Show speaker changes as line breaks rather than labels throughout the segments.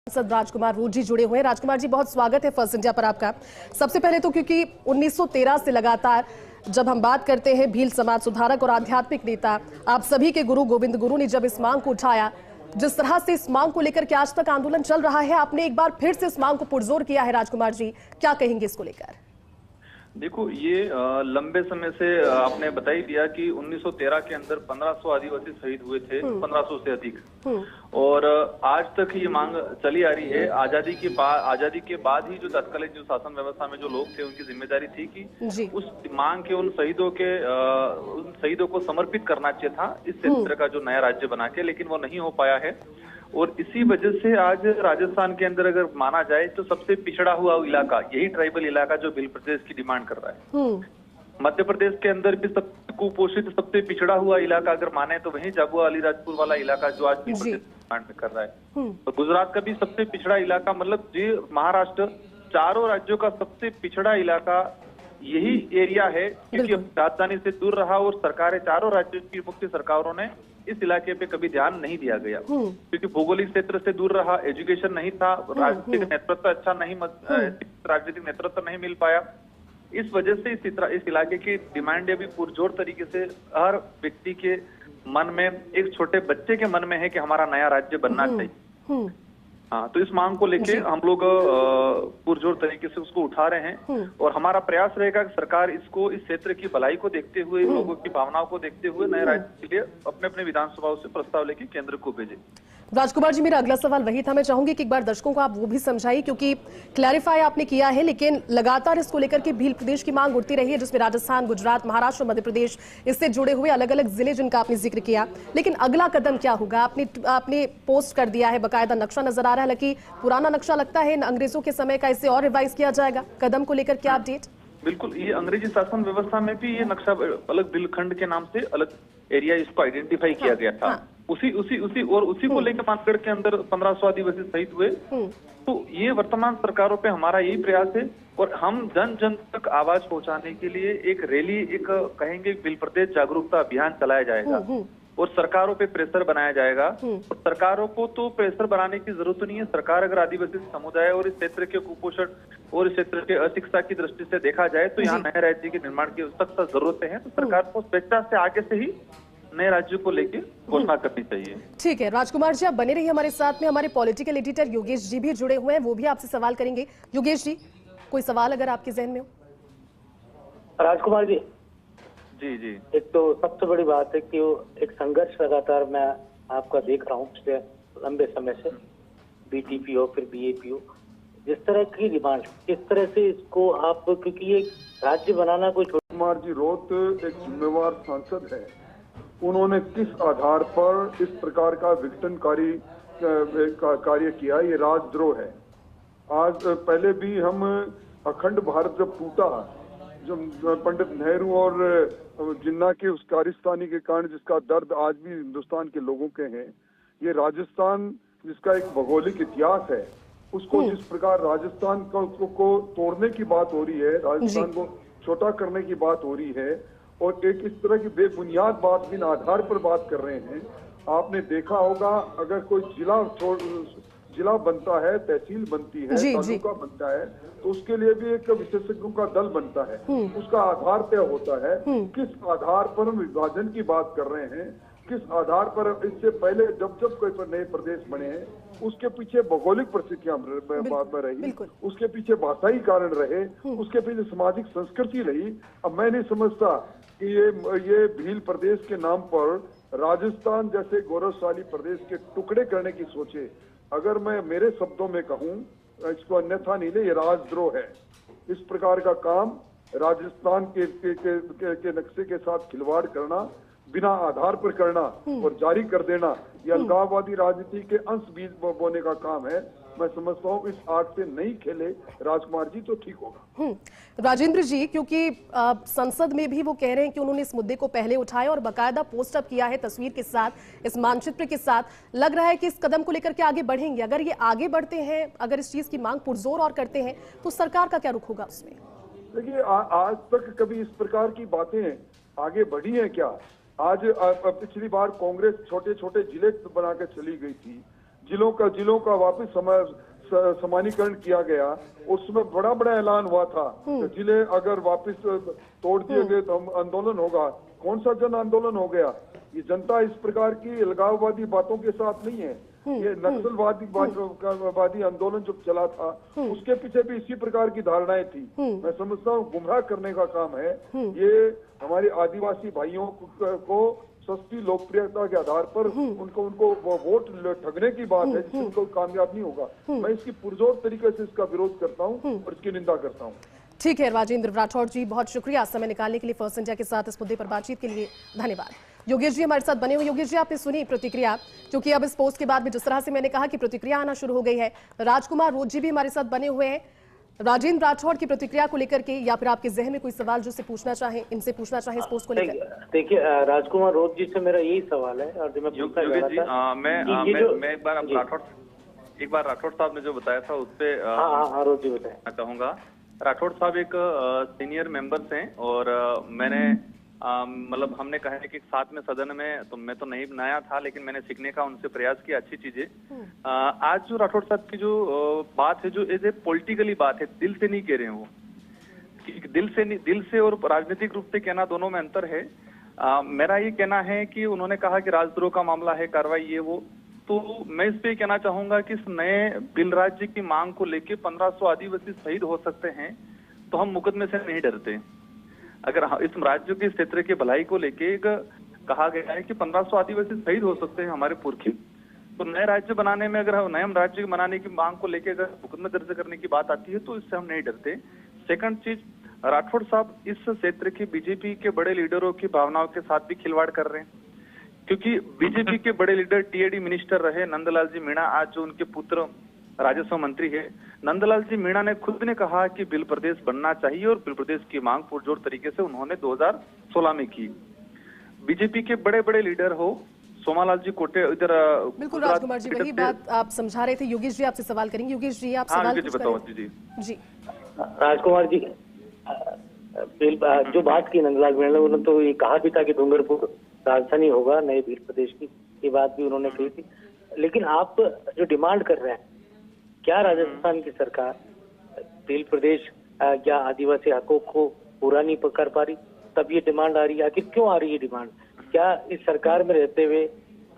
सांसद राजकुमार रूट जी जुड़े हुए हैं। राजकुमार जी, बहुत स्वागत है फर्स्ट इंडिया पर आपका। सबसे पहले तो क्योंकि 1913 से लगातार जब हम बात करते हैं भील समाज सुधारक और आध्यात्मिक नेता, आप सभी के गुरु गोविंद गुरु ने जब इस मांग को उठाया, जिस तरह से इस मांग को लेकर के आज तक आंदोलन चल रहा है, आपने एक बार फिर से इस मांग को पुरजोर किया है। राजकुमार जी, क्या कहेंगे इसको लेकर?
देखो, ये लंबे समय से आपने बता ही दिया कि 1913 के अंदर 1500 आदिवासी शहीद हुए थे, 1500 से अधिक। और आज तक ये मांग चली आ रही है। आजादी के बाद ही जो तत्कालीन जो शासन व्यवस्था में जो लोग थे, उनकी जिम्मेदारी थी कि उस मांग के उन शहीदों को समर्पित करना चाहिए था इस क्षेत्र का जो नया राज्य बना के, लेकिन वो नहीं हो पाया है। और इसी वजह से आज राजस्थान के अंदर अगर माना जाए तो सबसे पिछड़ा हुआ इलाका यही ट्राइबल इलाका जो भील प्रदेश की डिमांड कर रहा है। मध्य प्रदेश के अंदर भी सबसे कुपोषित, सबसे पिछड़ा हुआ इलाका अगर माने तो वही झाबुआ अलीराजपुर वाला इलाका जो आज भील प्रदेश की डिमांड में कर रहा है। तो गुजरात का भी सबसे पिछड़ा इलाका, मतलब जी महाराष्ट्र, चारों राज्यों का सबसे पिछड़ा इलाका यही एरिया है, क्योंकि राजधानी से दूर रहा और सरकारें, चारों राज्यों की मुख्य सरकारों ने इस इलाके पे कभी ध्यान नहीं दिया गया, क्योंकि भौगोलिक क्षेत्र से दूर रहा, एजुकेशन नहीं था, राजनीतिक नेतृत्व अच्छा नहीं, राजनीतिक नेतृत्व नहीं मिल पाया। इस वजह से इस इलाके की डिमांड अभी पुरजोर तरीके से हर व्यक्ति के मन में, एक छोटे बच्चे के मन में है कि हमारा नया राज्य बनना चाहिए। हाँ, तो इस मांग को लेके हम लोग पुरजोर तरीके से उसको उठा रहे हैं और हमारा प्रयास रहेगा कि सरकार इसको, इस क्षेत्र की भलाई को देखते हुए, लोगों की भावनाओं को देखते हुए नए राज्य के लिए अपने अपने विधानसभाओं से प्रस्ताव लेके केंद्र को भेजे।
राजकुमार जी, मेरा अगला सवाल वही था। मैं चाहूंगी कि एक बार दर्शकों को आप वो भी समझाइए, क्योंकि क्लैरिफाई आपने किया है, लेकिन लगातार इसको लेकर के भील प्रदेश की मांग उठती रही है, जिसमें राजस्थान, गुजरात, महाराष्ट्र, मध्य प्रदेश, इससे जुड़े हुए अलग अलग जिले जिनका आपने जिक्र किया। लेकिन अगला कदम क्या होगा? आपने पोस्ट कर दिया है, बाकायदा नक्शा नजर आ रहा है, हालांकि पुराना नक्शा लगता है अंग्रेजों के समय का, इसे और रिवाइज किया जाएगा। कदम को लेकर क्या अपडेट?
बिल्कुल, ये अंग्रेजी शासन व्यवस्था में भी ये नक्शा अलग भीलखंड के नाम से अलग एरिया इसको आइडेंटिफाई किया गया था। उसी को लेकर मानगढ़ के अंदर 1500 आदिवासी शहीद हुए। तो ये वर्तमान सरकारों पे हमारा यही प्रयास है और हम जन जन तक आवाज पहुंचाने के लिए एक रैली, एक कहेंगे भील प्रदेश जागरूकता अभियान चलाया जाएगा और सरकारों पे प्रेशर बनाया जाएगा। और सरकारों को तो प्रेशर बनाने की जरूरत नहीं है। सरकार अगर आदिवासी समुदाय और इस क्षेत्र के कुपोषण और इस क्षेत्र के अशिक्षा की दृष्टि से देखा जाए तो यहाँ नए राज्य के निर्माण की सख्त जरूरतें हैं, तो सरकार को स्वेच्छा से आगे से ही नए राज्यों को लेकर घोषणा करनी चाहिए।
ठीक है राजकुमार जी, आप बने रहिए हमारे साथ में। हमारे पॉलिटिकल एडिटर योगेश जी भी जुड़े हुए हैं, वो भी आपसे सवाल करेंगे। योगेश जी, कोई सवाल अगर आपके जहन में हो?
राजकुमार जी,
जी
एक तो सबसे बड़ी बात है कि एक संघर्ष लगातार मैं आपका देख रहा हूँ पिछले लंबे समय से, बीटीपीओ फिर बीएपीओ, जिस तरह की डिमांड, किस तरह से इसको आप, क्योंकि ये राज्य बनाना कोई
कुमार जी रोत एक जिम्मेवार सांसद है, उन्होंने किस आधार पर इस प्रकार का विघटनकारी कार्य किया? ये राजद्रोह है। आज पहले भी हम अखंड भारत जब टूटा, जब पंडित नेहरू और जिन्ना के उस कारिस्तानी के कारण जिसका दर्द आज भी हिंदुस्तान के लोगों के हैं, ये राजस्थान जिसका एक भौगोलिक इतिहास है, उसको जिस प्रकार राजस्थान को तोड़ने की बात हो रही है, राजस्थान को छोटा करने की बात हो रही है और एक इस तरह की बेबुनियाद बात, बिन आधार पर बात कर रहे हैं। आपने देखा होगा, अगर कोई जिला बनता है, तहसील बनती है, तालुका बनता है, तो उसके लिए भी एक विशेषज्ञों का दल बनता है, उसका आधार तय होता है। किस आधार पर हम विभाजन की बात कर रहे हैं? किस आधार पर? इससे पहले जब कोई नए प्रदेश बने हैं, उसके पीछे भौगोलिक परिस्थितियां बात में रही, उसके पीछे भाषाई कारण रहे, उसके पीछे सामाजिक संस्कृति रही। अब मैं नहीं समझता कि ये भील प्रदेश के नाम पर राजस्थान जैसे गौरवशाली प्रदेश के टुकड़े करने की सोचे। अगर मैं मेरे शब्दों में कहूं, इसको अन्यथा नहीं ले, ये राजद्रोह है। इस प्रकार का काम राजस्थान के नक्शे के साथ खिलवाड़ करना, बिना आधार पर करना और जारी कर देना, ये अलगाववादी राजनीति के अंश बीज बोने का काम है। मैं समझता हूँ इस आग से नहीं खेले राजकुमार जी तो ठीक होगा।
राजेंद्र जी, क्योंकि संसद में भी वो कह रहे हैं कि उन्होंने इस मुद्दे को पहले उठाया और बाकायदा पोस्ट अप किया है तस्वीर के साथ, इस मानचित्र के साथ, लग रहा है कि इस कदम को लेकर के आगे बढ़ेंगे। अगर ये आगे बढ़ते हैं, अगर इस चीज की मांग पुरजोर और करते हैं, तो सरकार का क्या रुख होगा उसमें?
देखिए, आज तक कभी इस प्रकार की बातें आगे बढ़ी है क्या? आज पिछली बार कांग्रेस छोटे छोटे जिले बना के चली गई थी, जिलों का वापस समानीकरण किया गया, उसमें बड़ा बड़ा ऐलान हुआ था कि जिले अगर वापस तोड़ दिए गए तो हम आंदोलन होगा। कौन सा जन आंदोलन हो गया? ये जनता इस प्रकार की अलगाववादी बातों के साथ नहीं है। ये नक्सलवादी आंदोलन जो चला था उसके पीछे भी इसी प्रकार की धारणाएं थी। मैं समझता हूँ गुमराह करने का काम है ये। हमारे आदिवासी भाइयों को सस्ती लोकप्रियता के आधार पर उनको वोट ठगने की बात है, जिससे उनको कामयाब नहीं होगा। मैं इसकी पुरजोर तरीके से इसका विरोध करता हूँ और इसकी निंदा करता हूँ।
ठीक है राजेंद्र राठौड़ जी, बहुत शुक्रिया समय निकालने के लिए। फर्स्ट इंडिया के साथ इस मुद्दे पर बातचीत के लिए धन्यवाद। योगेश जी हमारे साथ बने हुए। योगेश जी, आपने सुनी प्रतिक्रिया, क्योंकि अब इस पोस्ट के बाद में जिस तरह से मैंने कहा कि प्रतिक्रिया आना शुरू हो गई है। राजकुमार रोज जी भी हमारे साथ बने हुए हैं। राजेंद्र राठौड़ की प्रतिक्रिया को लेकर के या फिर आपके जहन में कोई सवाल जो पूछना चाहें, इनसे पूछना चाहें इस पोस्ट को लेकर?
देखिए, राजकुमार रोज जी से मेरा यही सवाल है और जो मैं पूछना चाह रहा था,
मैं एक बार राठौड़ साहब ने जो बताया था उस पे
हाँ रोज जी बताएं
चाहूंगा। राठौड़ साहब एक सीनियर मेंबर्स हैं और मैंने मतलब हमने कहा है कि साथ में सदन में तो मैं तो नहीं नया था, लेकिन मैंने सीखने का उनसे प्रयास किया अच्छी चीजें। आज जो राठौड़ साहब की जो बात है, जो एज ए पॉलिटिकली बात है, दिल से नहीं कह रहे हैं वो, कि दिल से और राजनीतिक रूप से कहना दोनों में अंतर है। मेरा ये कहना है कि उन्होंने कहा कि राजद्रोह का मामला है, कार्रवाई ये वो, तो मैं इस पे कहना चाहूंगा कि इस नए बिल राज्य की मांग को लेके 1500 आदिवासी शहीद हो सकते हैं, तो हम मुकदमे से नहीं डरते। अगर इस राज्य के क्षेत्र की भलाई को लेके कहा गया है कि 1500 आदिवासी शहीद हो सकते हैं हमारे पुरखे, तो नए राज्य बनाने में, अगर नए राज्य बनाने की मांग को लेके अगर मुकदमे दर्ज करने की बात आती है तो इससे हम नहीं डरते। सेकंड चीज, राठौड़ साहब इस क्षेत्र की बीजेपी के बड़े लीडरों की भावनाओं के साथ भी खिलवाड़ कर रहे हैं, क्योंकि बीजेपी के बड़े लीडर टीएडी मिनिस्टर रहे नंदलाल जी मीणा, आज जो उनके पुत्र राजस्व मंत्री है। नंदलाल जी मीणा ने खुद ने कहा कि बिल प्रदेश बनना चाहिए और बिल प्रदेश की मांग पुरजोर तरीके से उन्होंने 2016 में की। बीजेपी के बड़े बड़े लीडर हो, सोमालाल जी कोटे इधर।
बिल्कुल राजकुमार जी, वही बात आप समझा रहे थे। योगेश जी आपसे सवाल करेंगे। योगेश जी, आप सवाल
बताओ।
जी
राजकुमार जी, जो बात की नंदलाल मीणा ने, उन्होंने तो ये कहा भी था कि डूंगरपुर राजधानी होगा नए भील प्रदेश की, ये बात भी उन्होंने कही थी। लेकिन आप जो डिमांड कर रहे हैं, क्या राजस्थान की सरकार भील प्रदेश या आदिवासी हकों को पूरा नहीं कर पा रही, तब ये डिमांड आ रही है? आखिर क्यों आ रही है डिमांड? क्या इस सरकार में रहते हुए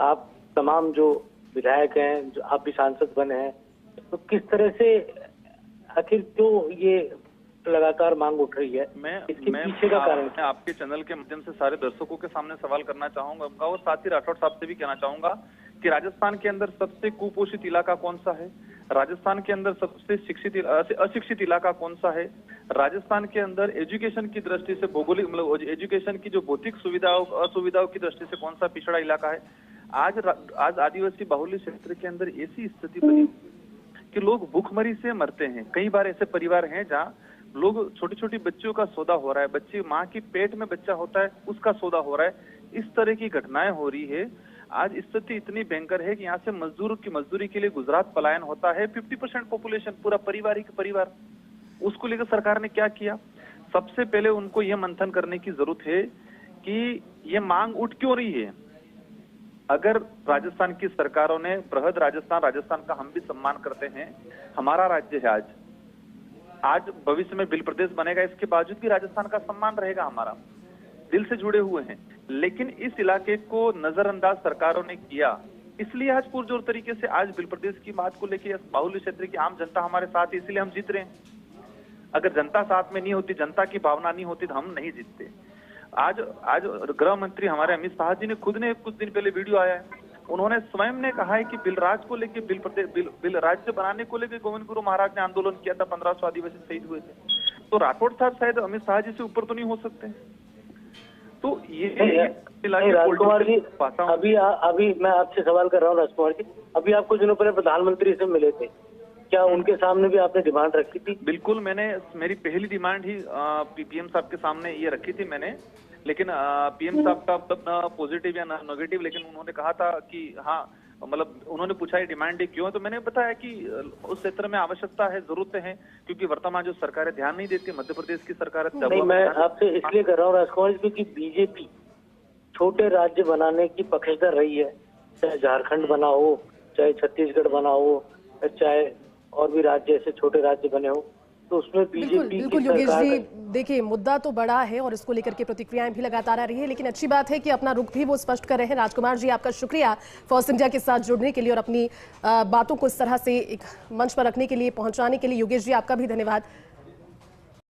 आप तमाम जो विधायक हैं, जो आप भी सांसद बने हैं, तो किस तरह से आखिर क्यों ये लगातार मांग उठ रही है? इसके पीछे का कारण
मैं आपके चैनल के माध्यम से सारे दर्शकों के सामने सवाल करना चाहूंगा और साथ ही राठौड़ साहब से भी कहना चाहूंगा कि राजस्थान के अंदर सबसे कुपोषित इलाका कौन सा है? राजस्थान के अंदर सबसे अशिक्षित इलाका कौन सा है? राजस्थान के अंदर एजुकेशन की दृष्टि से, भौगोलिक मतलब एजुकेशन की जो भौतिक सुविधाओं असुविधाओं की दृष्टि से कौन सा पिछड़ा इलाका है? आज आदिवासी बाहुल्य क्षेत्र के अंदर ऐसी स्थिति बनी कि लोग भूखमरी से मरते हैं। कई बार ऐसे परिवार हैं जहाँ लोग छोटी छोटी बच्चियों का सौदा हो रहा है, बच्ची माँ की पेट में बच्चा होता है उसका सौदा हो रहा है। इस तरह की घटनाएं हो रही है। आज स्थिति इतनी भयंकर है कि यहाँ से मजदूर की मजदूरी के लिए गुजरात पलायन होता है। 50% पॉपुलेशन, पूरा परिवार, उसको लेकर सरकार ने क्या किया? सबसे पहले उनको यह मंथन करने की जरूरत है कि ये मांग उठ क्यों रही है। अगर राजस्थान की सरकारों ने बृहद राजस्थान का हम भी सम्मान करते हैं, हमारा राज्य है, आज भविष्य में बिल प्रदेश बनेगा, इसके बावजूद भी राजस्थान का सम्मान रहेगा, हमारा दिल से जुड़े हुए हैं। लेकिन इस इलाके को नजरअंदाज सरकारों ने किया, इसलिए आज पुरजोर तरीके से आज बिल प्रदेश की बात को लेकर बाहुल्य क्षेत्र की आम जनता हमारे साथ है, इसलिए हम जीत रहे हैं। अगर जनता साथ में नहीं होती, जनता की भावना नहीं होती, तो हम नहीं जीतते। आज गृह मंत्री हमारे अमित शाह जी ने खुद ने कुछ दिन पहले वीडियो आया है, उन्होंने स्वयं ने कहा है कि बिल राज को लेकर बिल राज्य बनाने को लेकर गोविंद गुरु महाराज ने आंदोलन किया था, 1500 आदिवासी शहीद हुए थे। तो राठौड़ साहब शायद अमित शाह जी से ऊपर तो नहीं हो सकते। तो ये
राजकुमार जी, अभी मैं आपसे सवाल कर रहा हूँ राजकुमार जी, अभी आप कुछ दिनों पहले प्रधानमंत्री से मिले थे, क्या उनके सामने भी आपने डिमांड रखी थी?
बिल्कुल, मेरी पहली डिमांड ही पीएम साहब के सामने ये रखी थी मैंने, लेकिन पीएम साहब का तब पॉजिटिव या नेगेटिव, लेकिन उन्होंने कहा था कि हाँ, मतलब उन्होंने पूछा ये डिमांड क्यों है, तो मैंने बताया कि उस क्षेत्र में आवश्यकता है, जरूरतें हैं, क्योंकि वर्तमान जो सरकारें ध्यान नहीं देती, मध्य प्रदेश की सरकार।
नहीं, मैं आपसे इसलिए कर रहा हूँ राजकुमार जी, क्योंकि बीजेपी छोटे राज्य बनाने की पक्षधर रही है, चाहे झारखंड बना हो चाहे छत्तीसगढ़ बना हो, चाहे और भी राज्य ऐसे छोटे राज्य बने हो, तो उसमें
बिल्कुल
बीजेपी
बिल्कुल
की
योगेश
सरकार
जी, देखिए मुद्दा तो बड़ा है और इसको लेकर के प्रतिक्रियाएं भी लगातार आ रही है, लेकिन अच्छी बात है कि अपना रुख भी वो स्पष्ट कर रहे हैं। राजकुमार जी, आपका शुक्रिया फॉर्स इंडिया के साथ जुड़ने के लिए और अपनी बातों को इस तरह से एक मंच पर रखने के लिए, पहुंचाने के लिए। योगेश जी, आपका भी धन्यवाद।